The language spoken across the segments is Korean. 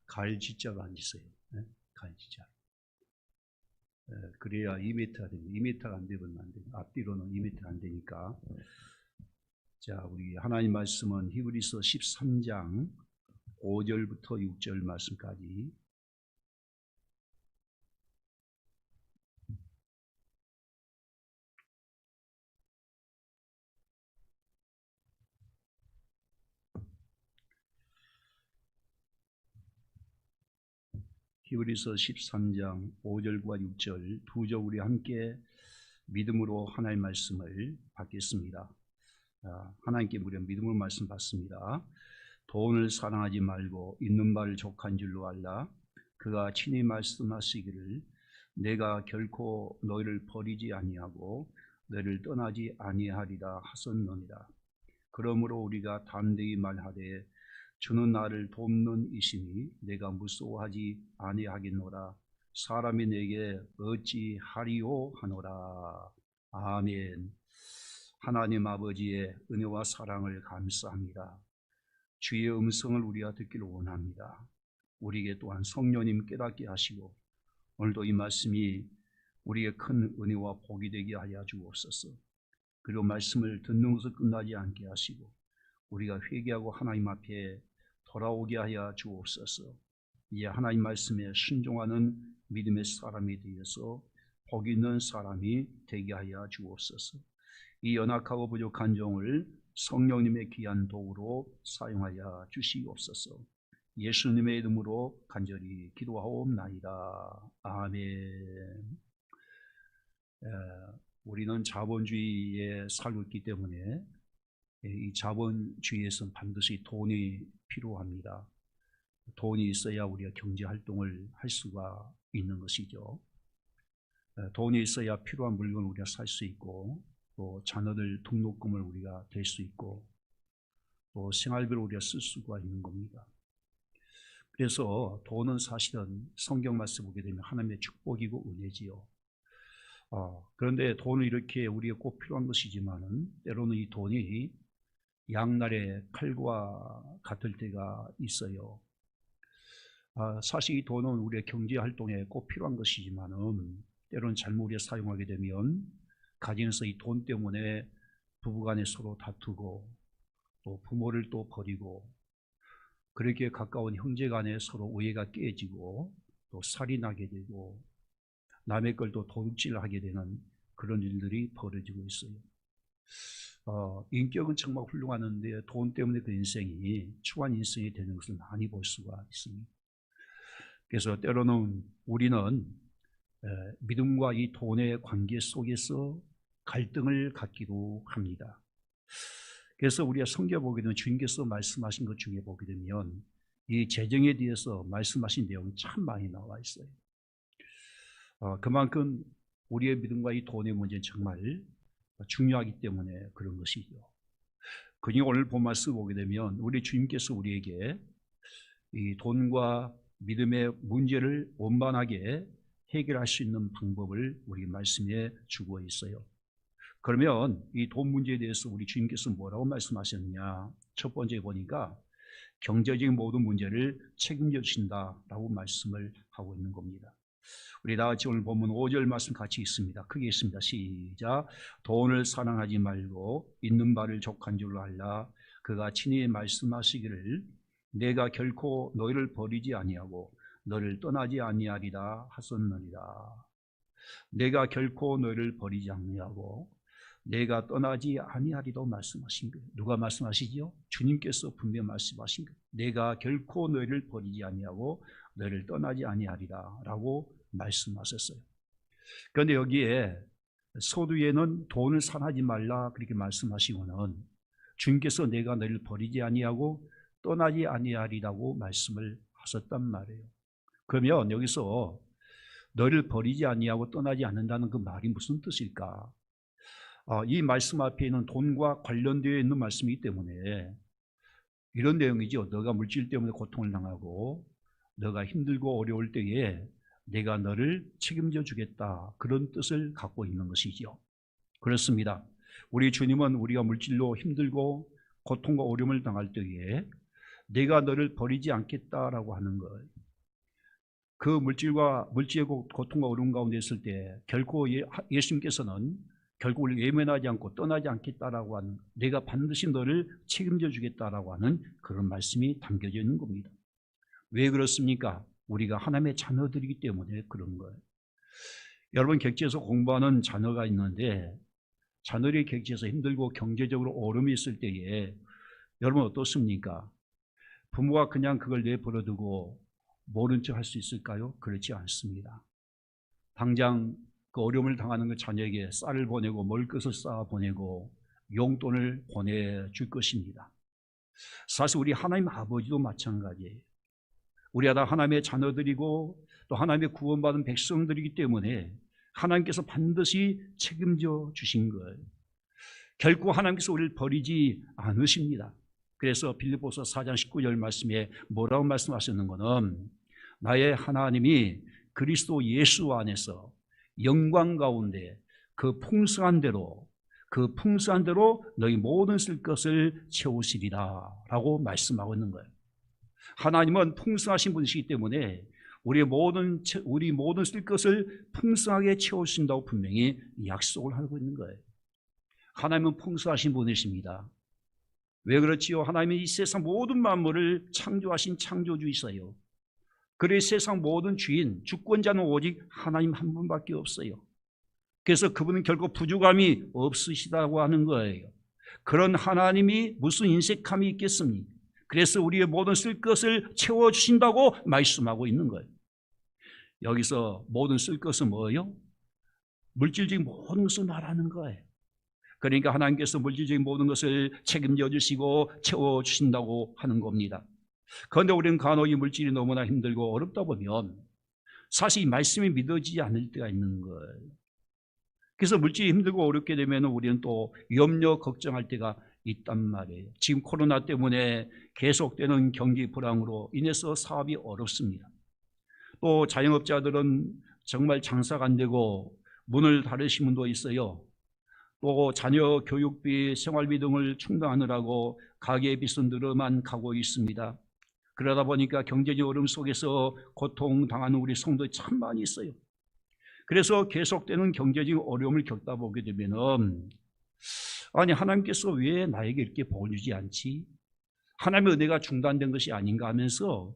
갈지자로 앉으세요. 네? 갈지자. 그래야 2m가 됩니다. 2m가 안 되면 안 돼요. 앞뒤로는 2m 안 되니까. 자, 우리 하나님 말씀은 히브리서 13장 5절부터 6절 말씀까지. 히브리서 13장 5절과 6절 두 절 우리 함께 믿음으로 하나님의 말씀을 받겠습니다. 하나님께 우리가 믿음으로 말씀 받습니다. 돈을 사랑하지 말고 있는 바를 족한 줄로 알라. 그가 친히 말씀하시기를 내가 결코 너희를 버리지 아니하고 너희를 떠나지 아니하리라 하셨느니라. 그러므로 우리가 담대히 말하되 주는 나를 돕는 이시니 내가 무서워하지 아니하겠노라. 사람이 내게 어찌하리요 하노라. 아멘. 하나님 아버지의 은혜와 사랑을 감사합니다. 주의 음성을 우리가 듣기를 원합니다. 우리에게 또한 성령님 깨닫게 하시고 오늘도 이 말씀이 우리의 큰 은혜와 복이 되게 하여 주옵소서. 그리고 말씀을 듣는 것을 끝나지 않게 하시고 우리가 회개하고 하나님 앞에 돌아오게 하여 주옵소서. 이제 하나님 말씀에 순종하는 믿음의 사람이 되어서 복 있는 사람이 되게 하여 주옵소서. 이 연약하고 부족한 종을 성령님의 귀한 도구로 사용하여 주시옵소서. 예수님의 이름으로 간절히 기도하옵나이다. 아멘. 우리는 자본주의에 살고 있기 때문에 이 자본주의에서는 반드시 돈이 필요합니다. 돈이 있어야 우리가 경제활동을 할 수가 있는 것이죠. 돈이 있어야 필요한 물건을 우리가 살 수 있고 또 자녀들 등록금을 우리가 댈 수 있고 또 생활비를 우리가 쓸 수가 있는 겁니다. 그래서 돈은 사실은 성경 말씀 보게 되면 하나님의 축복이고 은혜지요. 그런데 돈은 이렇게 우리가 꼭 필요한 것이지만은 때로는 이 돈이 양날의 칼과 같을 때가 있어요. 사실 이 돈은 우리의 경제활동에 꼭 필요한 것이지만은 때로는 잘못 우리가 사용하게 되면 가정에서 이 돈 때문에 부부간에 서로 다투고 또 부모를 또 버리고 그렇게 가까운 형제간에 서로 우애가 깨지고 또 살이 나게 되고 남의 걸 또 도둑질하게 되는 그런 일들이 벌어지고 있어요. 인격은 정말 훌륭하는데 돈 때문에 그 인생이 추한 인생이 되는 것을 많이 볼 수가 있습니다. 그래서 때로는 우리는 믿음과 이 돈의 관계 속에서 갈등을 갖기도 합니다. 그래서 우리가 성경 보게 되면 주님께서 말씀하신 것 중에 보게 되면 이 재정에 대해서 말씀하신 내용이 참 많이 나와 있어요. 그만큼 우리의 믿음과 이 돈의 문제는 정말 중요하기 때문에 그런 것이죠. 그러니 오늘 본 말씀 보게 되면 우리 주님께서 우리에게 이 돈과 믿음의 문제를 원만하게 해결할 수 있는 방법을 우리 말씀에 주고 있어요. 그러면 이 돈 문제에 대해서 우리 주님께서 뭐라고 말씀하셨느냐? 첫 번째 보니까 경제적인 모든 문제를 책임져 주신다라고 말씀을 하고 있는 겁니다. 우리 다 같이 오늘 본문 5절 말씀 같이 있습니다. 크게 있습니다. 시작. 돈을 사랑하지 말고 있는 바를 족한 줄로 알라. 그가 친히 말씀하시기를 내가 결코 너희를 버리지 아니하고 너를 떠나지 아니하리라 하셨느니라. 내가 결코 너희를 버리지 아니하고 내가 떠나지 아니하리라고 말씀하신 거예요. 누가 말씀하시죠? 주님께서 분명 말씀하신 거예요. 내가 결코 너희를 버리지 아니하고 너희를 떠나지 아니하리라 라고 말씀하셨어요. 그런데 여기에 서두에는 돈을 사랑하지 말라 그렇게 말씀하시고는 주님께서 내가 너희를 버리지 아니하고 떠나지 아니하리라고 말씀을 하셨단 말이에요. 그러면 여기서 너희를 버리지 아니하고 떠나지 않는다는 그 말이 무슨 뜻일까? 이 말씀 앞에 있는 돈과 관련되어 있는 말씀이기 때문에 이런 내용이죠. 너가 물질 때문에 고통을 당하고 너가 힘들고 어려울 때에 내가 너를 책임져 주겠다. 그런 뜻을 갖고 있는 것이죠. 그렇습니다. 우리 주님은 우리가 물질로 힘들고 고통과 어려움을 당할 때에 내가 너를 버리지 않겠다라고 하는 거예요. 그 물질의 고통과 어려움 가운데 있을 때 결코 예수님께서는 결국 우리를 외면하지 않고 떠나지 않겠다라고 하는, 내가 반드시 너를 책임져 주겠다라고 하는 그런 말씀이 담겨져 있는 겁니다. 왜 그렇습니까? 우리가 하나님의 자녀들이기 때문에 그런 거예요. 여러분, 객지에서 공부하는 자녀가 있는데 자녀들이 객지에서 힘들고 경제적으로 어려움이 있을 때에 여러분 어떻습니까? 부모가 그냥 그걸 내버려두고 모른 척 할 수 있을까요? 그렇지 않습니다. 당장 그 어려움을 당하는 그 자녀에게 쌀을 보내고 먹을 것을 쌓아 보내고 용돈을 보내줄 것입니다. 사실 우리 하나님 아버지도 마찬가지예요. 우리가 다 하나님의 자녀들이고 또 하나님의 구원받은 백성들이기 때문에 하나님께서 반드시 책임져 주신 거예요. 결코 하나님께서 우리를 버리지 않으십니다. 그래서 빌립보서 4장 19절 말씀에 뭐라고 말씀하셨는가는, 나의 하나님이 그리스도 예수 안에서 영광 가운데 그 풍성한 대로 너희 모든 쓸 것을 채우시리라 라고 말씀하고 있는 거예요. 하나님은 풍성하신 분이시기 때문에 우리 모든 쓸 것을 풍성하게 채우신다고 분명히 약속을 하고 있는 거예요. 하나님은 풍성하신 분이십니다. 왜 그렇지요? 하나님이 이 세상 모든 만물을 창조하신 창조주이세요. 그래 세상 모든 주인, 주권자는 오직 하나님 한 분밖에 없어요. 그래서 그분은 결코 부족함이 없으시다고 하는 거예요. 그런 하나님이 무슨 인색함이 있겠습니까? 그래서 우리의 모든 쓸 것을 채워주신다고 말씀하고 있는 거예요. 여기서 모든 쓸 것은 뭐예요? 물질적인 모든 것을 말하는 거예요. 그러니까 하나님께서 물질적인 모든 것을 책임져 주시고 채워주신다고 하는 겁니다. 그런데 우리는 간혹 이 물질이 너무나 힘들고 어렵다 보면 사실 이 말씀이 믿어지지 않을 때가 있는 거예요. 그래서 물질이 힘들고 어렵게 되면 우리는 또 염려, 걱정할 때가 있단 말이에요. 지금 코로나 때문에 계속되는 경기 불황으로 인해서 사업이 어렵습니다. 또 자영업자들은 정말 장사가 안 되고 문을 닫으신 분도 있어요. 또 자녀 교육비, 생활비 등을 충당하느라고 가계의 빚은 늘어만 가고 있습니다. 그러다 보니까 경제적 어려움 속에서 고통당하는 우리 성도들이 참 많이 있어요. 그래서 계속되는 경제적 어려움을 겪다 보게 되면은, 아니 하나님께서 왜 나에게 이렇게 복을 주지 않지? 하나님의 은혜가 중단된 것이 아닌가 하면서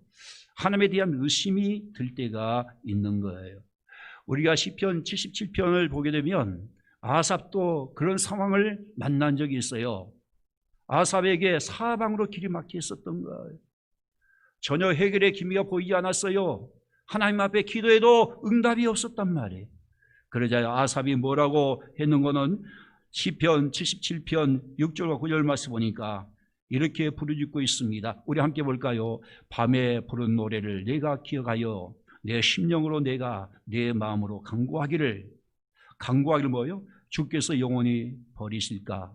하나님에 대한 의심이 들 때가 있는 거예요. 우리가 시편 77편을 보게 되면 아삽도 그런 상황을 만난 적이 있어요. 아삽에게 사방으로 길이 막혀 있었던 거예요. 전혀 해결의 기미가 보이지 않았어요. 하나님 앞에 기도해도 응답이 없었단 말이에요. 그러자 아삽이 뭐라고 했는 거는 시편 77편 6절과 9절 말씀 보니까 이렇게 부르짖고 있습니다. 우리 함께 볼까요? 밤에 부른 노래를 내가 기억하여 내 심령으로 내가 내 마음으로 간구하기를 뭐예요? 주께서 영원히 버리실까?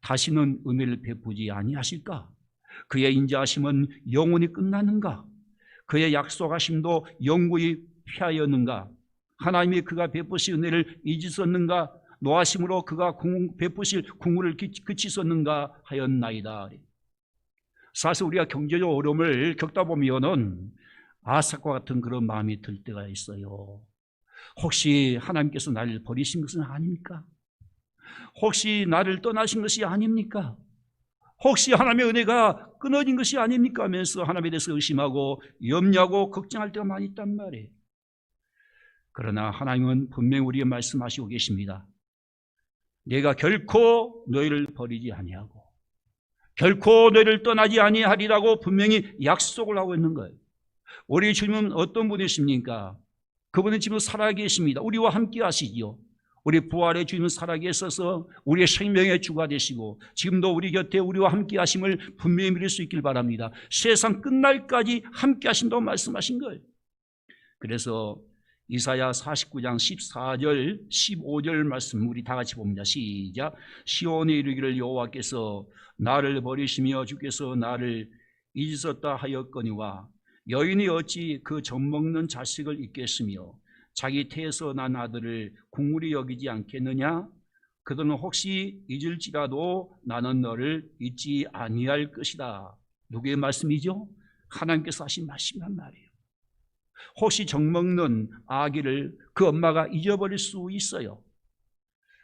다시는 은혜를 베푸지 아니하실까? 그의 인자하심은 영원히 끝나는가? 그의 약속하심도 영구히 피하였는가? 하나님이 그가 베푸실 은혜를 잊으셨는가? 노하심으로 그가 베푸실 궁물을 그치셨는가 하였나이다. 사실 우리가 경제적 어려움을 겪다 보면은 아삭과 같은 그런 마음이 들 때가 있어요. 혹시 하나님께서 나를 버리신 것은 아닙니까? 혹시 나를 떠나신 것이 아닙니까? 혹시 하나님의 은혜가 끊어진 것이 아닙니까? 하면서 하나님에 대해서 의심하고 염려하고 걱정할 때가 많이 있단 말이에요. 그러나 하나님은 분명히 우리에게 말씀하시고 계십니다. 내가 결코 너희를 버리지 아니하고 결코 너희를 떠나지 아니하리라고 분명히 약속을 하고 있는 거예요. 우리 주님은 어떤 분이십니까? 그분은 지금 살아계십니다. 우리와 함께 하시지요. 우리 부활의 주님은 살아계셔서 우리의 생명의 주가 되시고 지금도 우리 곁에 우리와 함께 하심을 분명히 믿을 수 있길 바랍니다. 세상 끝날까지 함께 하신다고 말씀하신 거예요. 그래서 이사야 49장 14절 15절 말씀 우리 다 같이 봅니다. 시작. 시온에 이르기를 여호와께서 나를 버리시며 주께서 나를 잊으셨다 하였거니와 여인이 어찌 그 젖먹는 자식을 잊겠으며 자기 태에서 난 아들을 국물이 여기지 않겠느냐? 그들은 혹시 잊을지라도 나는 너를 잊지 아니할 것이다. 누구의 말씀이죠? 하나님께서 하신 말씀이란 말이에요. 혹시 정먹는 아기를 그 엄마가 잊어버릴 수 있어요.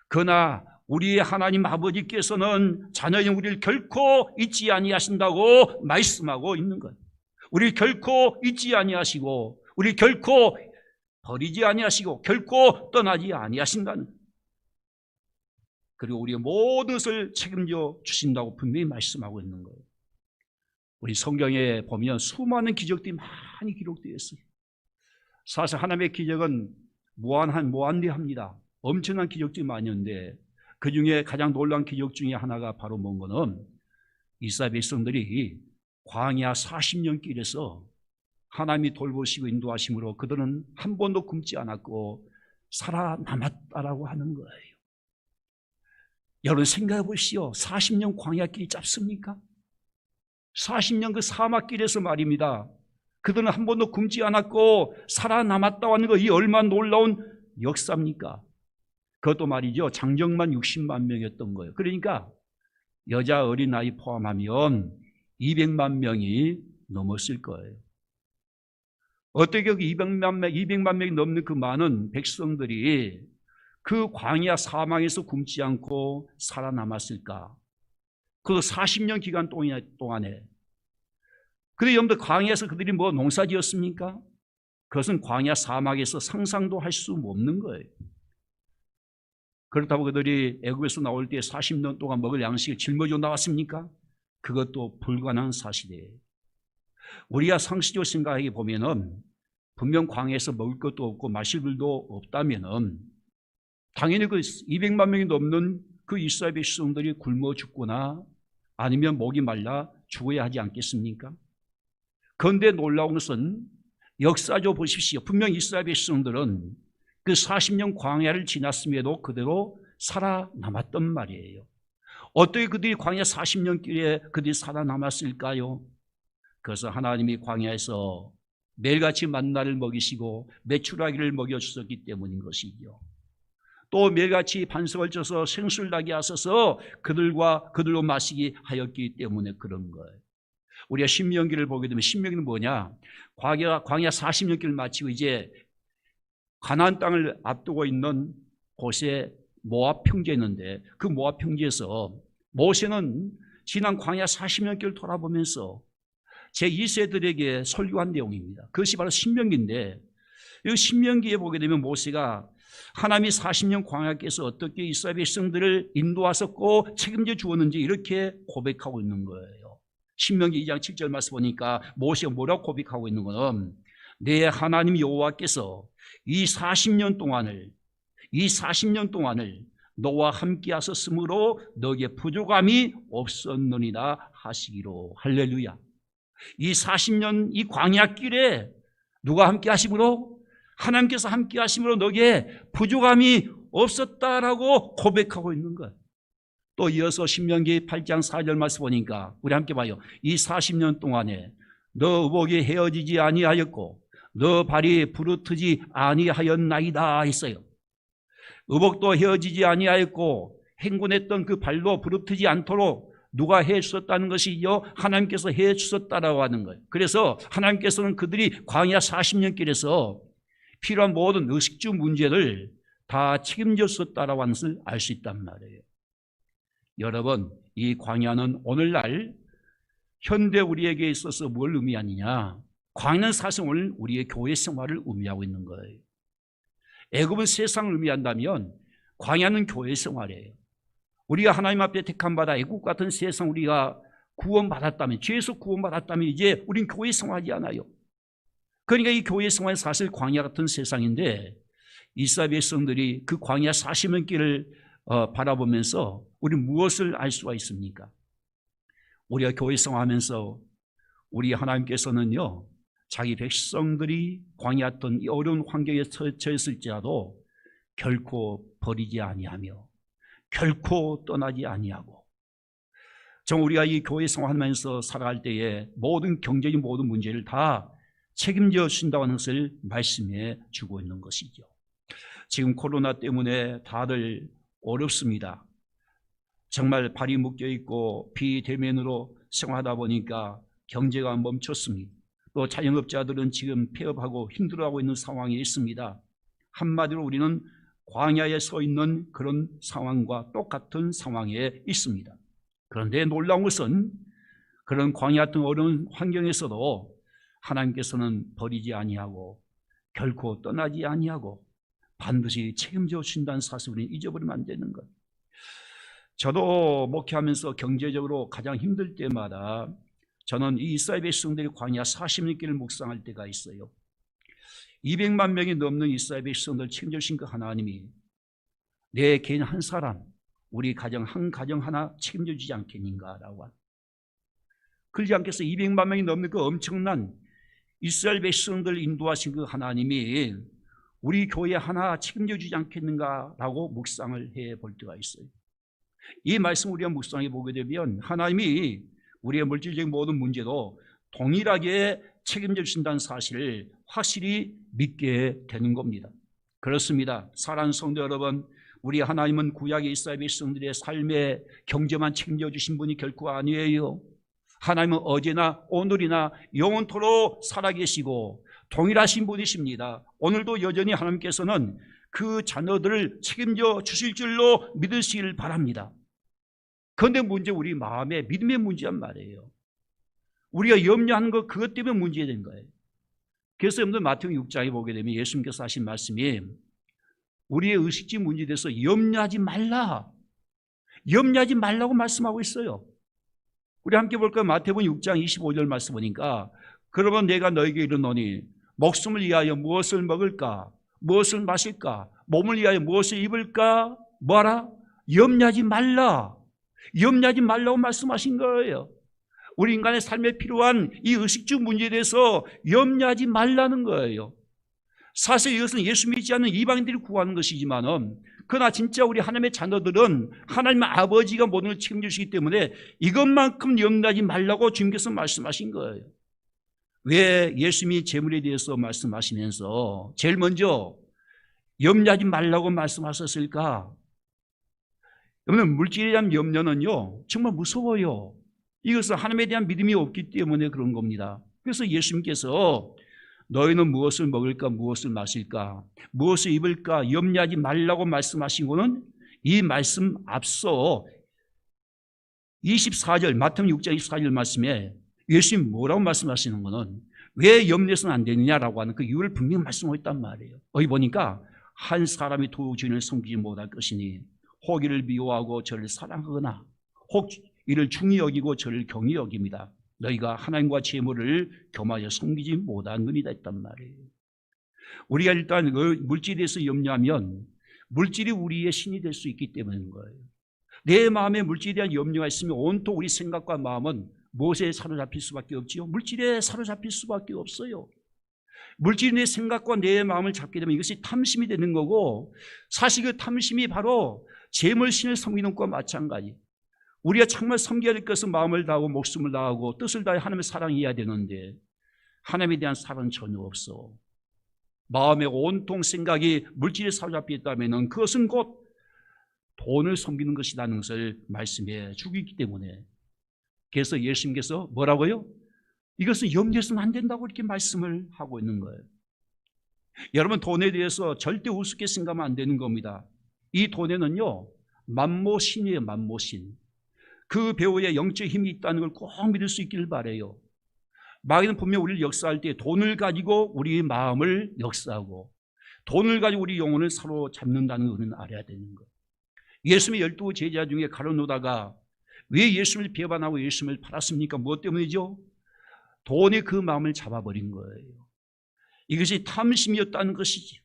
그러나 우리의 하나님 아버지께서는 자녀인 우리를 결코 잊지 아니하신다고 말씀하고 있는 것. 우리를 결코 잊지 아니하시고 우리를 결코 버리지 아니하시고 결코 떠나지 아니하신다는 것. 그리고 우리의 모든 것을 책임져 주신다고 분명히 말씀하고 있는 거예요. 우리 성경에 보면 수많은 기적들이 많이 기록되어 있어요. 사실 하나님의 기적은 무한대합니다. 엄청난 기적들이 많이 있는데 그 중에 가장 놀라운 기적 중에 하나가 바로 뭔가는 이스라엘 백성들이 광야 40년 길에서 하나님이 돌보시고 인도하심으로 그들은 한 번도 굶지 않았고 살아남았다라고 하는 거예요. 여러분 생각해 보시오. 40년 광야길이 짧습니까? 40년 그 사막길에서 말입니다. 그들은 한 번도 굶지 않았고 살아남았다고 하는 거, 이 얼마나 놀라운 역사입니까? 그것도 말이죠, 장정만 60만 명이었던 거예요. 그러니까 여자 어린아이 포함하면 200만 명이 넘었을 거예요. 어떻게 그 200만 명이 넘는 그 많은 백성들이 그 광야 사망에서 굶지 않고 살아남았을까? 그 40년 기간 동안에. 그런데 여러분들 광야에서 그들이 뭐 농사 지었습니까? 그것은 광야 사막에서 상상도 할 수 없는 거예요. 그렇다고 그들이 애굽에서 나올 때 40년 동안 먹을 양식을 짊어지고 나왔습니까? 그것도 불가능한 사실이에요. 우리가 상식적으로 생각해 보면은 분명 광야에서 먹을 것도 없고 마실 물도 없다면은 당연히 그 200만 명이 넘는 그 이스라엘 백성들이 굶어 죽거나 아니면 목이 말라 죽어야 하지 않겠습니까? 그런데 놀라운 것은 역사적으로 보십시오. 분명 이스라엘 백성들은 그 40년 광야를 지났음에도 그대로 살아남았단 말이에요. 어떻게 그들이 광야 40년 길에 그들이 살아남았을까요? 그래서 하나님이 광야에서 매일같이 만나를 먹이시고 메추라기를 먹여주셨기 때문인 것이죠. 또 매일같이 반석을 쪄서 생수를 나게 하셔서 그들로 마시게 하였기 때문에 그런 거예요. 우리가 신명기를 보게 되면 신명기는 뭐냐? 광야 40년 길을 마치고 이제 가나안 땅을 앞두고 있는 곳에 모압 평지에 있는데 그 모압 평지에서 모세는 지난 광야 40년 길을 돌아보면서 제2세들에게 설교한 내용입니다. 그것이 바로 신명기인데 이 신명기에 보게 되면 모세가 하나님이 40년 광야께서 어떻게 이스라엘 백성들을 인도하셨고 책임져 주었는지 이렇게 고백하고 있는 거예요. 신명기 2장 7절 말씀 보니까 모세가 뭐라고 고백하고 있는 거는 내 하나님 여호와께서 이 40년 동안을 너와 함께 하셨으므로 너에게 부족함이 없었느니라 하시기로. 할렐루야. 이 40년 이 광야길에 누가 함께 하심으로? 하나님께서 함께 하심으로 너에게 부족함이 없었다라고 고백하고 있는 거예요. 또 이어서 신명기 8장 4절 말씀 보니까 우리 함께 봐요. 이 40년 동안에 너 의복이 헤어지지 아니하였고 너 발이 부르트지 아니하였나이다 했어요. 의복도 헤어지지 아니하였고 행군했던 그 발도 부르트지 않도록 누가 해 주셨다는 것이요? 하나님께서 해 주셨다라고 하는 거예요. 그래서 하나님께서는 그들이 광야 40년 길에서 필요한 모든 의식주 문제를 다 책임져 주셨다라고 하는 것을 알 수 있단 말이에요. 여러분, 이 광야는 오늘날 현대 우리에게 있어서 뭘 의미하느냐? 광야는 사실 오늘 우리의 교회 생활을 의미하고 있는 거예요. 애굽은 세상을 의미한다면 광야는 교회 생활이에요. 우리가 하나님 앞에 택한 바다 애국 같은 세상 우리가 구원받았다면, 죄에서 구원받았다면 이제 우린 교회 생활하지 않아요. 그러니까 이 교회 생활은 사실 광야 같은 세상인데 이스라엘 백성들이 그 광야 40년 길을 바라보면서 우리 무엇을 알 수가 있습니까? 우리가 교회 생활하면서 우리 하나님께서는요, 자기 백성들이 광야 같은 이 어려운 환경에 처했을지라도 결코 버리지 아니하며 결코 떠나지 아니하고, 정말 우리가 이 교회 생활하면서 살아갈 때에 모든 경제적인 모든 문제를 다 책임져 주신다는 것을 말씀해 주고 있는 것이죠. 지금 코로나 때문에 다들 어렵습니다. 정말 발이 묶여 있고 비대면으로 생활하다 보니까 경제가 멈췄습니다. 또 자영업자들은 지금 폐업하고 힘들어하고 있는 상황에 있습니다. 한마디로 우리는 광야에 서 있는 그런 상황과 똑같은 상황에 있습니다. 그런데 놀라운 것은 그런 광야 같은 어려운 환경에서도 하나님께서는 버리지 아니하고 결코 떠나지 아니하고 반드시 책임져 주신다는 사실을 우리는 잊어버리면 안 되는 것. 저도 목회하면서 경제적으로 가장 힘들 때마다 저는 이 이스라엘 백성들이 광야 40년길을 묵상할 때가 있어요. 200만 명이 넘는 이스라엘 백성들 책임져 주신 그 하나님이 내 개인 한 사람, 우리 가정 한 가정 하나 책임져 주지 않겠는가라고. 그러지 않겠어. 200만 명이 넘는 그 엄청난 이스라엘 백성들 인도하신 그 하나님이 우리 교회 하나 책임져 주지 않겠는가라고 묵상을 해볼 때가 있어요. 이 말씀 우리가 묵상해 보게 되면 하나님이 우리의 물질적인 모든 문제도 동일하게 책임져 주신다는 사실을 확실히 믿게 되는 겁니다. 그렇습니다. 사랑하는 성도 여러분, 우리 하나님은 구약의 이스라엘 백성들의 삶의 경제만 책임져 주신 분이 결코 아니에요. 하나님은 어제나 오늘이나 영원토록 살아계시고 동일하신 분이십니다. 오늘도 여전히 하나님께서는 그 자녀들을 책임져 주실 줄로 믿으시길 바랍니다. 그런데 문제 우리 마음의 믿음의 문제란 말이에요. 우리가 염려하는 것 그것 때문에 문제된 거예요. 그래서 여러분들 마태복음 6장에 보게 되면 예수님께서 하신 말씀이 우리의 의식주 문제에 대해서 염려하지 말라. 염려하지 말라고 말씀하고 있어요. 우리 함께 볼까요? 마태복음 6장 25절 말씀 보니까 그러면 내가 너에게 이르노니 목숨을 위하여 무엇을 먹을까? 무엇을 마실까? 몸을 위하여 무엇을 입을까? 뭐하라? 염려하지 말라. 염려하지 말라고 말씀하신 거예요. 우리 인간의 삶에 필요한 이 의식주 문제에 대해서 염려하지 말라는 거예요. 사실 이것은 예수 믿지 않는 이방인들이 구하는 것이지만은 그러나 진짜 우리 하나님의 자녀들은 하나님 아버지가 모든 걸 책임져 주시기 때문에 이것만큼 염려하지 말라고 주님께서 말씀하신 거예요. 왜 예수님이 재물에 대해서 말씀하시면서 제일 먼저 염려하지 말라고 말씀하셨을까? 여러분, 물질에 대한 염려는요 정말 무서워요. 이것은 하나님에 대한 믿음이 없기 때문에 그런 겁니다. 그래서 예수님께서 너희는 무엇을 먹을까, 무엇을 마실까, 무엇을 입을까 염려하지 말라고 말씀하신 거는 이 말씀 앞서 24절 마태복음 6장 24절 말씀에 예수님 뭐라고 말씀하시는 거는 왜 염려해서는 안 되느냐라고 하는 그 이유를 분명히 말씀하고 있단 말이에요. 여기 보니까 한 사람이 두 주인을 섬기지 못할 것이니 혹 이를 미워하고 저를 사랑하거나 혹 이를 중히 여기고 저를 경히 여깁니다. 너희가 하나님과 재물을 겸하여 섬기지 못하느니라 했단 말이에요. 우리가 일단 물질에 대해서 염려하면 물질이 우리의 신이 될 수 있기 때문인 거예요. 내 마음에 물질에 대한 염려가 있으면 온통 우리 생각과 마음은 무엇에 사로잡힐 수밖에 없지요? 물질에 사로잡힐 수밖에 없어요. 물질이 내 생각과 내 마음을 잡게 되면 이것이 탐심이 되는 거고, 사실 그 탐심이 바로 재물신을 섬기는 것과 마찬가지. 우리가 정말 섬겨야 될 것은 마음을 다하고 목숨을 다하고 뜻을 다해 하나님을 사랑해야 되는데 하나님에 대한 사랑은 전혀 없어. 마음의 온통 생각이 물질에 사로잡혀 있다면 그것은 곧 돈을 섬기는 것이라는 것을 말씀해 주고 있기 때문에, 그래서 예수님께서 뭐라고요? 이것은 염려해서는 안 된다고 이렇게 말씀을 하고 있는 거예요. 여러분, 돈에 대해서 절대 우습게 생각하면 안 되는 겁니다. 이 돈에는요 만모신이에요. 만모신. 그 배우에 영적 힘이 있다는 걸 꼭 믿을 수 있기를 바라요. 마귀는 분명 우리를 역사할 때 돈을 가지고 우리 마음을 역사하고 돈을 가지고 우리 영혼을 사로잡는다는 것을 알아야 되는 거예요. 예수님의 12 제자 중에 가룟 유다가 왜 예수님을 배반하고 예수님을 팔았습니까? 무엇 때문이죠? 돈이 그 마음을 잡아버린 거예요. 이것이 탐심이었다는 것이지.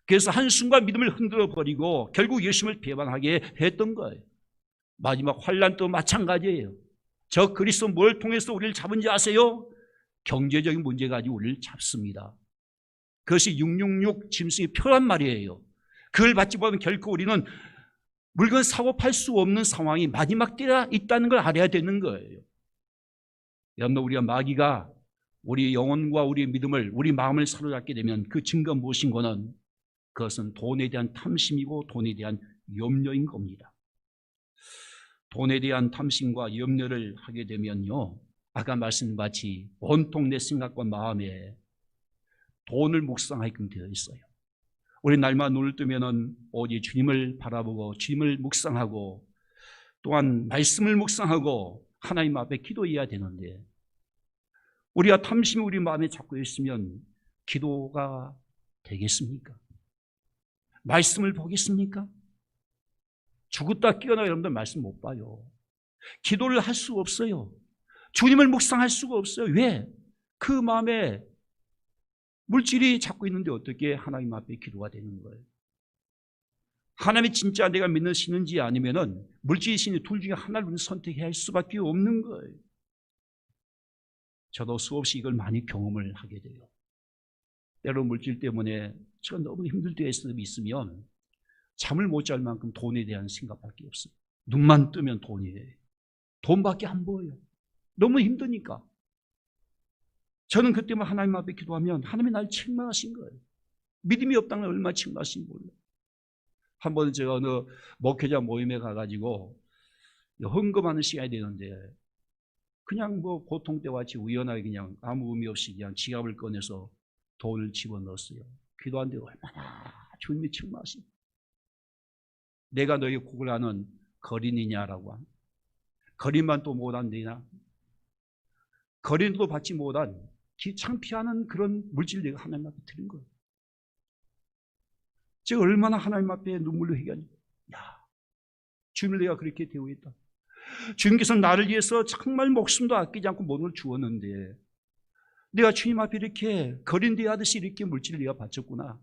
그래서 한순간 믿음을 흔들어 버리고 결국 예수님을 배반하게 했던 거예요. 마지막 환난도 마찬가지예요. 저 그리스도 뭘 통해서 우리를 잡은지 아세요? 경제적인 문제 가지고 우리를 잡습니다. 그것이 666 짐승의 표란 말이에요. 그걸 받지 못하면 결코 우리는 물건 사고 팔 수 없는 상황이 마지막 때가 있다는 걸 알아야 되는 거예요. 여러분, 우리가 마귀가 우리 영혼과 우리 믿음을, 우리 마음을 사로잡게 되면 그 증거 무엇인 거는 그것은 돈에 대한 탐심이고 돈에 대한 염려인 겁니다. 돈에 대한 탐심과 염려를 하게 되면요 아까 말씀드린 같이 온통 내 생각과 마음에 돈을 묵상하게끔 되어 있어요. 우리 날마다 눈을 뜨면은 오직 주님을 바라보고 주님을 묵상하고 또한 말씀을 묵상하고 하나님 앞에 기도해야 되는데, 우리가 탐심이 우리 마음에 잡고 있으면 기도가 되겠습니까? 말씀을 보겠습니까? 죽었다 깨어나 여러분들 말씀 못 봐요. 기도를 할 수가 없어요. 주님을 묵상할 수가 없어요. 왜? 그 마음에 물질이 잡고 있는데 어떻게 하나님 앞에 기도가 되는 거예요? 하나님이 진짜 내가 믿는 신인지 아니면은 물질이 신이 둘 중에 하나를 선택해야 할 수밖에 없는 거예요. 저도 수없이 이걸 많이 경험을 하게 돼요. 때로 물질 때문에 제가 너무 힘들 때 있으면 잠을 못 잘 만큼 돈에 대한 생각밖에 없어요. 눈만 뜨면 돈이에요. 돈밖에 안 보여요. 너무 힘드니까. 저는 그때만 하나님 앞에 기도하면 하나님이 날 책망하신 거예요. 믿음이 없다는 걸 얼마나 책망하신지 몰라요. 한 번은 제가 어느 목회자 모임에 가가지고 헌금하는 시간이 되는데 그냥 뭐 보통 때와 같이 우연하게 그냥 아무 의미 없이 그냥 지갑을 꺼내서 돈을 집어넣었어요. 기도하는데 얼마나 주님이 책망하신, 내가 너희 곡을 아는 거린이냐라고 하는, 거린만 또 못한대나, 거린도 받지 못한 창피하는 그런 물질 내가 하나님 앞에 드린 거예요. 제가 얼마나 하나님 앞에 눈물로 회개하니, 야, 주님을 내가 그렇게 대우했다. 주님께서 나를 위해서 정말 목숨도 아끼지 않고 모든 걸 주었는데 내가 주님 앞에 이렇게 거린대하듯이 이렇게 물질을 내가 바쳤구나.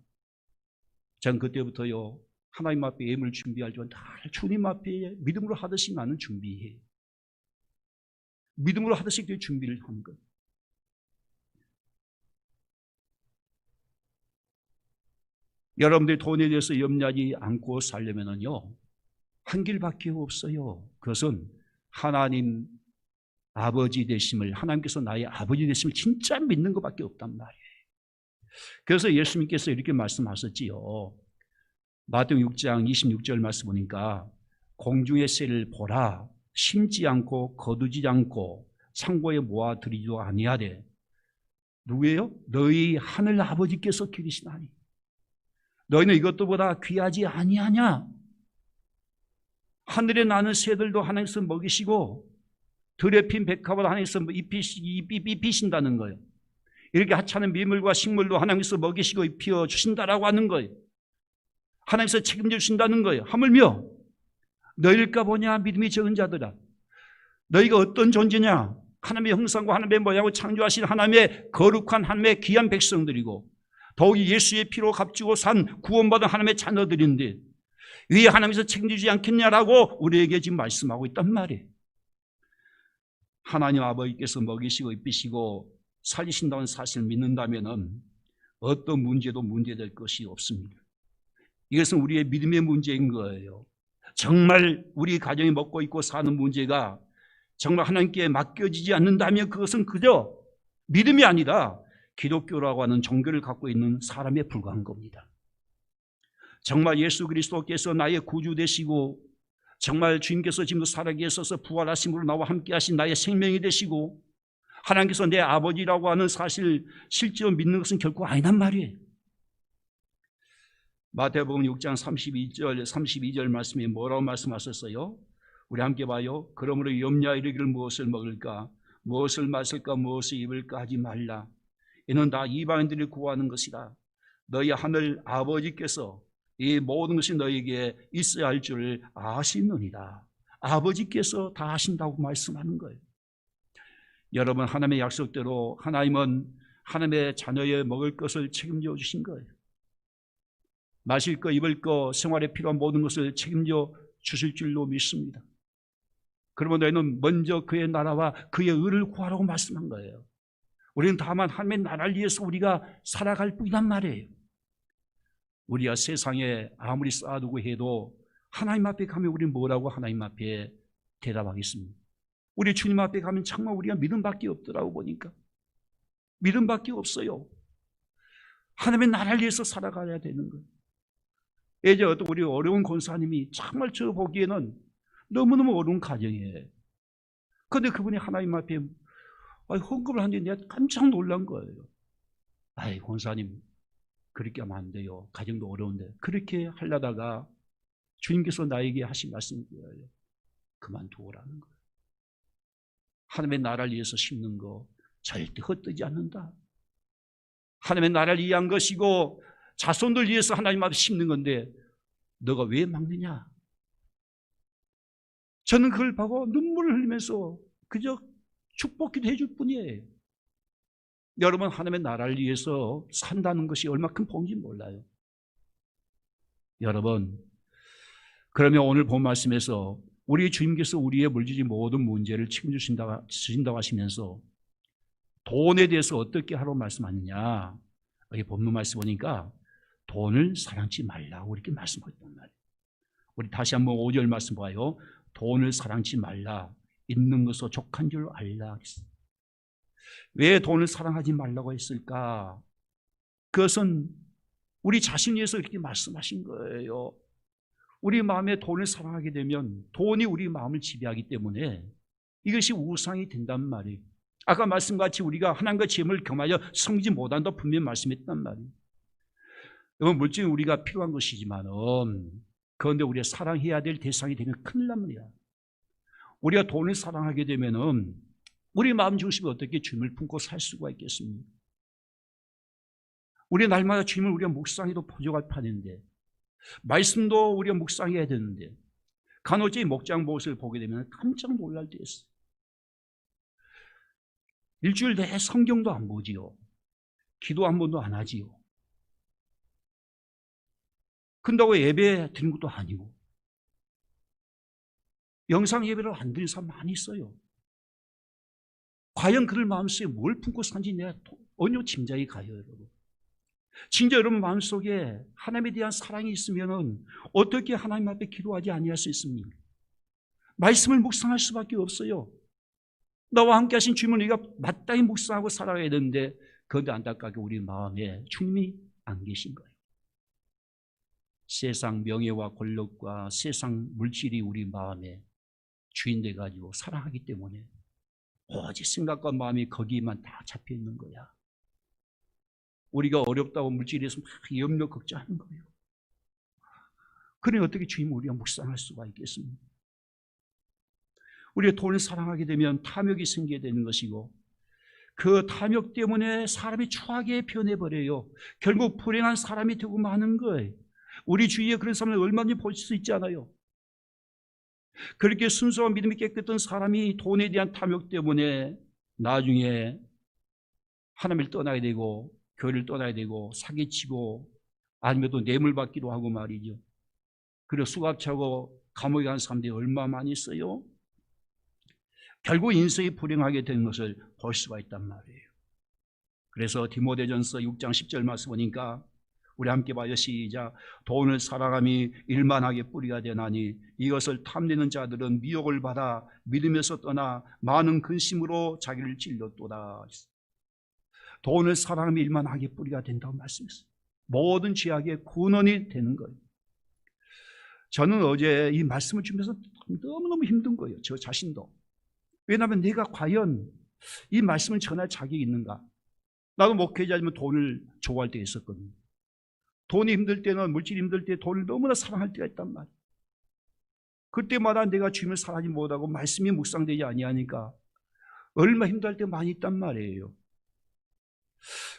전 그때부터요, 하나님 앞에 예물 준비할 줄 주님 앞에 믿음으로 하듯이 나는 준비해. 믿음으로 하듯이 그 준비를 하는 거예요. 여러분들이 돈에 대해서 염려하지 않고 살려면요, 한 길밖에 없어요. 그것은 하나님 아버지 되심을, 하나님께서 나의 아버지 되심을 진짜 믿는 것밖에 없단 말이에요. 그래서 예수님께서 이렇게 말씀하셨지요. 마태복음 6장 26절 말씀 보니까 공중의 새를 보라, 심지 않고 거두지 않고 창고에 모아 들이지도 아니하되, 누구예요? 너희 하늘 아버지께서 기르시나니 너희는 이것도보다 귀하지 아니하냐? 하늘에 나는 새들도 하나님께서 먹이시고 들에 핀 백합을 하나님께서 입히신다는 거예요. 이렇게 하찮은 미물과 식물도 하나님께서 먹이시고 입혀 주신다라고 하는 거예요. 하나님께서 책임져 주신다는 거예요. 하물며 너희일까 보냐 믿음이 적은 자들아, 너희가 어떤 존재냐? 하나님의 형상과 하나님의 모양을 창조하신 하나님의 거룩한 하나님의 귀한 백성들이고 더욱이 예수의 피로 값주고 산 구원받은 하나님의 자녀들인데 왜 하나님께서 책임지지 않겠냐라고 우리에게 지금 말씀하고 있단 말이에요. 하나님 아버지께서 먹이시고 입히시고 살리신다는 사실을 믿는다면 어떤 문제도 문제될 것이 없습니다. 이것은 우리의 믿음의 문제인 거예요. 정말 우리 가정이 먹고 있고 사는 문제가 정말 하나님께 맡겨지지 않는다면 그것은 그저 믿음이 아니라 기독교라고 하는 종교를 갖고 있는 사람에 불과한 겁니다. 정말 예수 그리스도께서 나의 구주 되시고 정말 주님께서 지금도 살아계셔서 부활하심으로 나와 함께 하신 나의 생명이 되시고 하나님께서 내 아버지라고 하는 사실 실제로 믿는 것은 결코 아니란 말이에요. 마태복음 6장 32절 말씀에 뭐라고 말씀하셨어요? 우리 함께 봐요. 그러므로 염려하여 이르기를 무엇을 먹을까, 무엇을 마실까, 무엇을 입을까 하지 말라. 이는 다 이방인들이 구하는 것이라. 너희 하늘 아버지께서 이 모든 것이 너희에게 있어야 할 줄 아시느니라. 아버지께서 다 하신다고 말씀하는 거예요. 여러분, 하나님의 약속대로 하나님은 하나님의 자녀의 먹을 것을 책임져 주신 거예요. 마실 거, 입을 거, 생활에 필요한 모든 것을 책임져 주실 줄로 믿습니다. 그러면 너희는 먼저 그의 나라와 그의 의를 구하라고 말씀한 거예요. 우리는 다만 하나님의 나라를 위해서 우리가 살아갈 뿐이란 말이에요. 우리가 세상에 아무리 쌓아두고 해도 하나님 앞에 가면 우리는 뭐라고 하나님 앞에 대답하겠습니까? 우리 주님 앞에 가면 정말 우리가 믿음밖에 없더라고 보니까. 믿음밖에 없어요. 하나님의 나라를 위해서 살아가야 되는 거예요. 예전에 어떤 우리 어려운 권사님이 정말 저 보기에는 너무너무 어려운 가정이에요. 그런데 그분이 하나님 앞에 헌금을 하는데 내가 깜짝 놀란 거예요. 권사님, 그렇게 하면 안 돼요. 가정도 어려운데. 그렇게 하려다가 주님께서 나에게 하신 말씀이 뭐예요? 그만두라는 거예요. 하나님의 나라를 위해서 심는 거 절대 헛되지 않는다. 하나님의 나라를 위한 것이고 자손들 위해서 하나님 앞에 심는 건데 너가 왜 막느냐? 저는 그걸 보고 눈물을 흘리면서 그저 축복기도 해줄 뿐이에요. 여러분, 하나님의 나라를 위해서 산다는 것이 얼마큼 복인지 몰라요. 여러분, 그러면 오늘 본 말씀에서 우리 주님께서 우리의 물질의 모든 문제를 책임지신다고 하시면서 돈에 대해서 어떻게 하라고 말씀하느냐? 여기 본문 말씀 보니까 돈을 사랑치 말라고 이렇게 말씀하고 있단 말이에요. 우리 다시 한번 5절 말씀 봐요. 돈을 사랑치 말라. 있는 것으로 족한 줄 알라. 왜 돈을 사랑하지 말라고 했을까? 그것은 우리 자신을 위해서 이렇게 말씀하신 거예요. 우리 마음에 돈을 사랑하게 되면 돈이 우리 마음을 지배하기 때문에 이것이 우상이 된단 말이에요. 아까 말씀같이 우리가 하나님과 재물을 겸하여 섬기지 못한다 분명히 말씀했단 말이에요. 이건 물질은 우리가 필요한 것이지만 그런데 우리가 사랑해야 될 대상이 되면 큰일 납니다. 우리가 돈을 사랑하게 되면 우리 마음 중심에 어떻게 주님을 품고 살 수가 있겠습니까? 우리 날마다 주님을 우리가 묵상해도 부족할 판인데 말씀도 우리가 묵상해야 되는데 간혹 목장 모습을 보게 되면 깜짝 놀랄 때 있어요. 일주일 내내 성경도 안 보지요. 기도 한 번도 안 하지요. 그런다고 예배 드리는 것도 아니고 영상 예배를 안 드리는 사람 많이 있어요. 과연 그들 마음속에 뭘 품고 산지 내가 전혀 짐작이 가요, 여러분. 진짜 여러분 마음속에 하나님에 대한 사랑이 있으면 어떻게 하나님 앞에 기도하지 아니할 수 있습니까? 말씀을 묵상할 수밖에 없어요. 나와 함께 하신 주님을 우리가 마땅히 묵상하고 살아가야 되는데 그런데 안타깝게 우리 마음에 주님이 안 계신 거예요. 세상 명예와 권력과 세상 물질이 우리 마음에 주인 돼가지고 사랑하기 때문에 오직 생각과 마음이 거기만 다 잡혀 있는 거야. 우리가 어렵다고 물질에서 막 염려 걱정하는 거예요. 그러니 어떻게 주님을 우리가 묵상할 수가 있겠습니까? 우리가 돈을 사랑하게 되면 탐욕이 생기게 되는 것이고 그 탐욕 때문에 사람이 추하게 변해버려요. 결국 불행한 사람이 되고 마는 거예요. 우리 주위에 그런 사람을 얼마든지 볼 수 있잖아요. 그렇게 순수한 믿음이 깨끗한 사람이 돈에 대한 탐욕 때문에 나중에 하나님을 떠나게 되고 교회를 떠나게 되고 사기치고 아니면 또 뇌물 받기도 하고 말이죠. 그리고 수갑차고 감옥에 간 사람들이 얼마 많이 있어요. 결국 인생이 불행하게 된 것을 볼 수가 있단 말이에요. 그래서 디모데전서 6장 10절 말씀 보니까 우리 함께 봐요. 시작. 돈을 사랑함이 일만하게 뿌리가 되나니 이것을 탐내는 자들은 미혹을 받아 믿음에서 떠나 많은 근심으로 자기를 찔렀도다. 돈을 사랑함이 일만하게 뿌리가 된다고 말씀했어요. 모든 죄악의 근원이 되는 거예요. 저는 어제 이 말씀을 주면서 너무너무 힘든 거예요. 저 자신도. 왜냐하면 내가 과연 이 말씀을 전할 자격이 있는가? 나도 목회자지만 돈을 좋아할 때가 있었거든요. 돈이 힘들 때는 물질이 힘들 때 돈을 너무나 사랑할 때가 있단 말이에요. 그때마다 내가 주님을 사랑하지 못하고 말씀이 묵상되지 아니하니까 얼마 힘들 때 많이 있단 말이에요.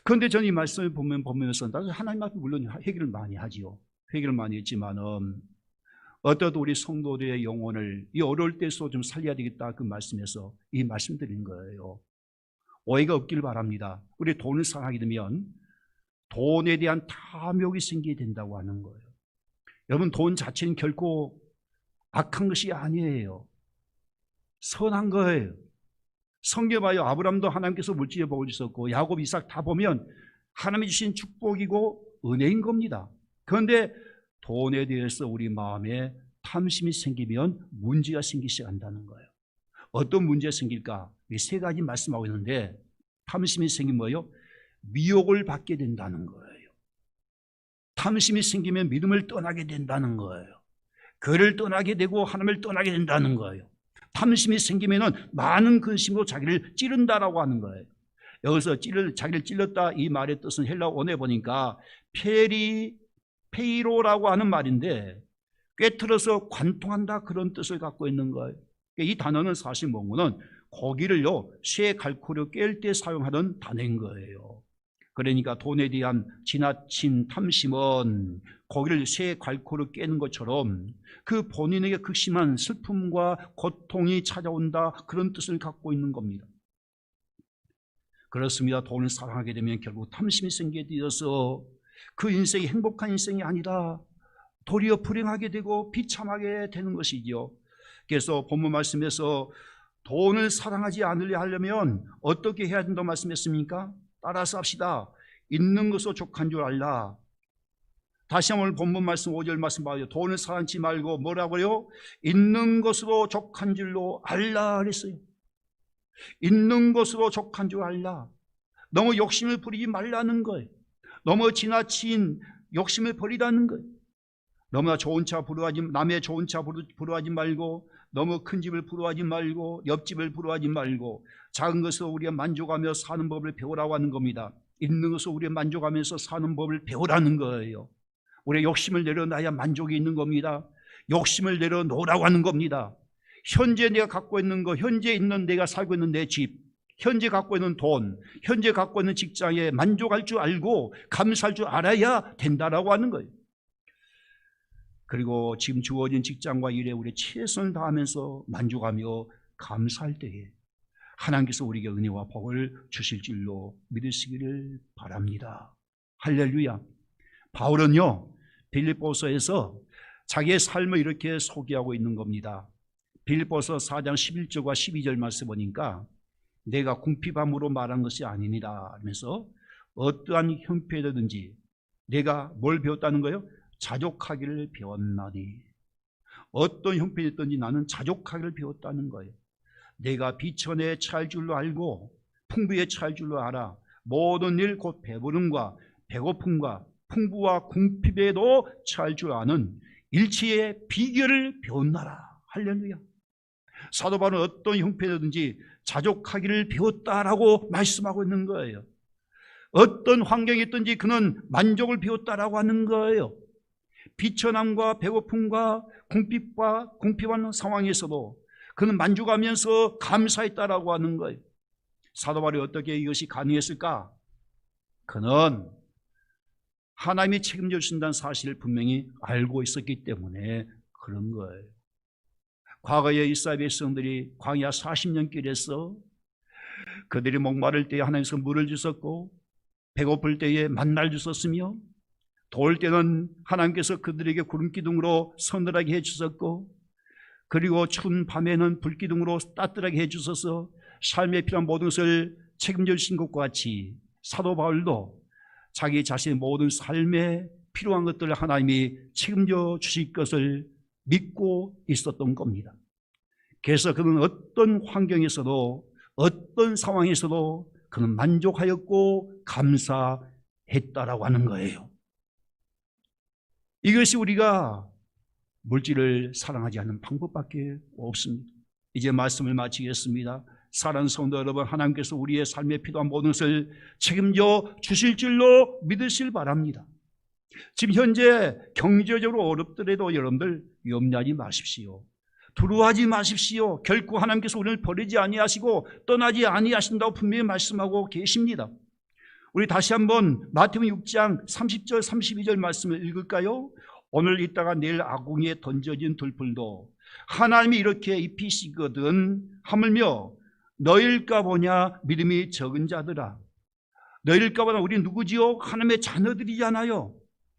그런데 저는 이 말씀을 보면서 나도 하나님 앞에 물론 회개를 많이 하지요. 회개를 많이 했지만은 어떠도 우리 성도들의 영혼을 이 어려울 때서 좀 살려야 되겠다 그 말씀에서 이 말씀 드린 거예요. 오해가 없기를 바랍니다. 우리 돈을 사랑하게 되면 돈에 대한 탐욕이 생기게 된다고 하는 거예요. 여러분 돈 자체는 결코 악한 것이 아니에요. 선한 거예요. 성경 봐요. 아브라함도 하나님께서 물질의 복을 주셨고 야곱, 이삭 다 보면 하나님이 주신 축복이고 은혜인 겁니다. 그런데 돈에 대해서 우리 마음에 탐심이 생기면 문제가 생기기 시작한다는 거예요. 어떤 문제가 생길까? 이 세 가지 말씀하고 있는데 탐심이 생기면 뭐예요? 미혹을 받게 된다는 거예요. 탐심이 생기면 믿음을 떠나게 된다는 거예요. 교회를 떠나게 되고 하나님을 떠나게 된다는 거예요. 탐심이 생기면은 많은 근심으로 자기를 찌른다라고 하는 거예요. 여기서 자기를 찔렀다 이 말의 뜻은 헬라 원에 보니까 페이로라고 하는 말인데 꿰뚫어서 관통한다 그런 뜻을 갖고 있는 거예요. 이 단어는 사실 뭐냐면 고기를요 쇠 갈고리로 깰 때 사용하던 단어인 거예요. 그러니까 돈에 대한 지나친 탐심은 고기를 쇠 갈고리로 깨는 것처럼 그 본인에게 극심한 슬픔과 고통이 찾아온다 그런 뜻을 갖고 있는 겁니다. 그렇습니다. 돈을 사랑하게 되면 결국 탐심이 생기게 되어서 그 인생이 행복한 인생이 아니라 도리어 불행하게 되고 비참하게 되는 것이지요. 그래서 본문 말씀에서 돈을 사랑하지 않으려 하려면 어떻게 해야 된다고 말씀했습니까? 따라서 합시다. 있는 것으로 족한 줄 알라. 다시 한번 본문 말씀 5절 말씀 봐요. 돈을 사랑하지 말고 뭐라고요? 있는 것으로 족한 줄로 알라 그랬어요. 있는 것으로 족한 줄 알라. 너무 욕심을 부리지 말라는 거예요. 너무 지나친 욕심을 버리라는 거예요. 너무나 좋은 차 부러워하지, 남의 좋은 차 부러워하지 말고, 너무 큰 집을 부러워하지 말고, 옆집을 부러워하지 말고, 작은 것으로 우리가 만족하며 사는 법을 배우라고 하는 겁니다. 있는 것으로 우리가 만족하면서 사는 법을 배우라는 거예요. 우리의 욕심을 내려놔야 만족이 있는 겁니다. 욕심을 내려놓으라고 하는 겁니다. 현재 내가 갖고 있는 거, 현재 있는 내가 살고 있는 내 집, 현재 갖고 있는 돈, 현재 갖고 있는 직장에 만족할 줄 알고 감사할 줄 알아야 된다라고 하는 거예요. 그리고 지금 주어진 직장과 일에 우리 최선을 다하면서 만족하며 감사할 때에 하나님께서 우리에게 은혜와 복을 주실 줄로 믿으시기를 바랍니다. 할렐루야. 바울은요 빌립보서에서 자기의 삶을 이렇게 소개하고 있는 겁니다. 빌립보서 4장 11절과 12절 말씀 보니까 내가 궁핍함으로 말한 것이 아니니라 하면서 어떠한 형편이든지 내가 뭘 배웠다는 거예요? 자족하기를 배웠나니. 어떤 형편이든지 나는 자족하기를 배웠다는 거예요. 내가 비천에 처할 줄로 알고 풍부에 처할 줄로 알아. 모든 일 곧 배부름과 배고픔과 풍부와 궁핍에도 처할 줄 아는 일치의 비결을 배웠나라. 할렐루야. 사도 바울은 어떤 형편이든지 자족하기를 배웠다라고 말씀하고 있는 거예요. 어떤 환경이 있든지 그는 만족을 배웠다라고 하는 거예요. 비천함과 배고픔과 궁핍한 상황에서도 그는 만족하면서 감사했다라고 하는 거예요. 사도 바울이 어떻게 이것이 가능했을까? 그는 하나님이 책임져 주신다는 사실을 분명히 알고 있었기 때문에 그런 거예요. 과거에 이스라엘 백성들이 광야 40년 길에서 그들이 목마를 때에 하나님께서 물을 주셨고 배고플 때에 만나를 주셨으며 더울 때는 하나님께서 그들에게 구름기둥으로 서늘하게 해주셨고 그리고 추운 밤에는 불기둥으로 따뜻하게 해주셔서 삶에 필요한 모든 것을 책임져 주신 것과 같이 사도 바울도 자기 자신의 모든 삶에 필요한 것들을 하나님이 책임져 주실 것을 믿고 있었던 겁니다. 그래서 그는 어떤 환경에서도 어떤 상황에서도 그는 만족하였고 감사했다라고 하는 거예요. 이것이 우리가 물질을 사랑하지 않는 방법밖에 없습니다. 이제 말씀을 마치겠습니다. 사랑하는 성도 여러분, 하나님께서 우리의 삶에 필요한 모든 것을 책임져 주실 줄로 믿으시길 바랍니다. 지금 현재 경제적으로 어렵더라도 여러분들 염려하지 마십시오. 두려워하지 마십시오. 결코 하나님께서 우리를 버리지 아니하시고 떠나지 아니하신다고 분명히 말씀하고 계십니다. 우리 다시 한번 마태복음 6장 30절 32절 말씀을 읽을까요? 오늘 있다가 내일 아궁이에 던져진 들풀도 하나님이 이렇게 입히시거든 하물며 너일까 보냐 믿음이 적은 자들아. 너일까 보냐 우리 누구지요? 하나님의 자녀들이잖아요.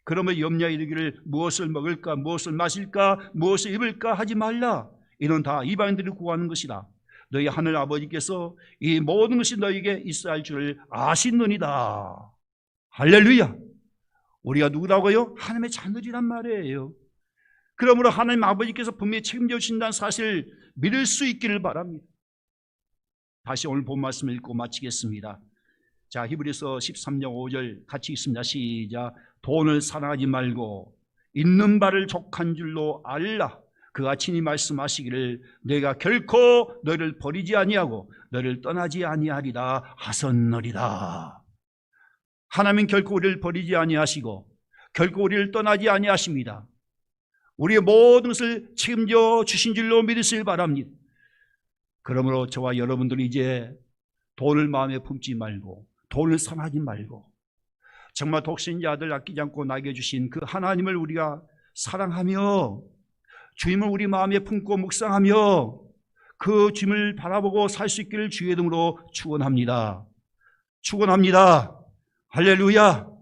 그러면 염려에 이르기를 무엇을 먹을까 무엇을 마실까 무엇을 입을까 하지 말라. 이는 다 이방인들이 구하는 것이다. 너희 하늘 아버지께서 이 모든 것이 너희에게 있어야 할 줄을 아시느니라. 할렐루야. 우리가 누구라고요? 하나님의 자녀들이란 말이에요. 그러므로 하나님 아버지께서 분명히 책임져 주신다는 사실을 믿을 수 있기를 바랍니다. 다시 오늘 본 말씀을 읽고 마치겠습니다. 자, 히브리서 13장 5절 같이 읽습니다. 시작. 돈을 사랑하지 말고 있는 바를 족한 줄로 알라. 그가 친히 말씀하시기를 내가 결코 너를 버리지 아니하고 너를 떠나지 아니하리라 하셨느니라. 하나님은 결코 우리를 버리지 아니하시고 결코 우리를 떠나지 아니하십니다. 우리의 모든 것을 책임져 주신 줄로 믿으시길 바랍니다. 그러므로 저와 여러분들이 이제 돈을 마음에 품지 말고 돈을 선하지 말고 정말 독생자 아들 아끼지 않고 나에게 주신 그 하나님을 우리가 사랑하며 주님을 우리 마음에 품고 묵상하며 그 주님을 바라보고 살 수 있기를 주의 이름으로 축원합니다. 축원합니다. 할렐루야.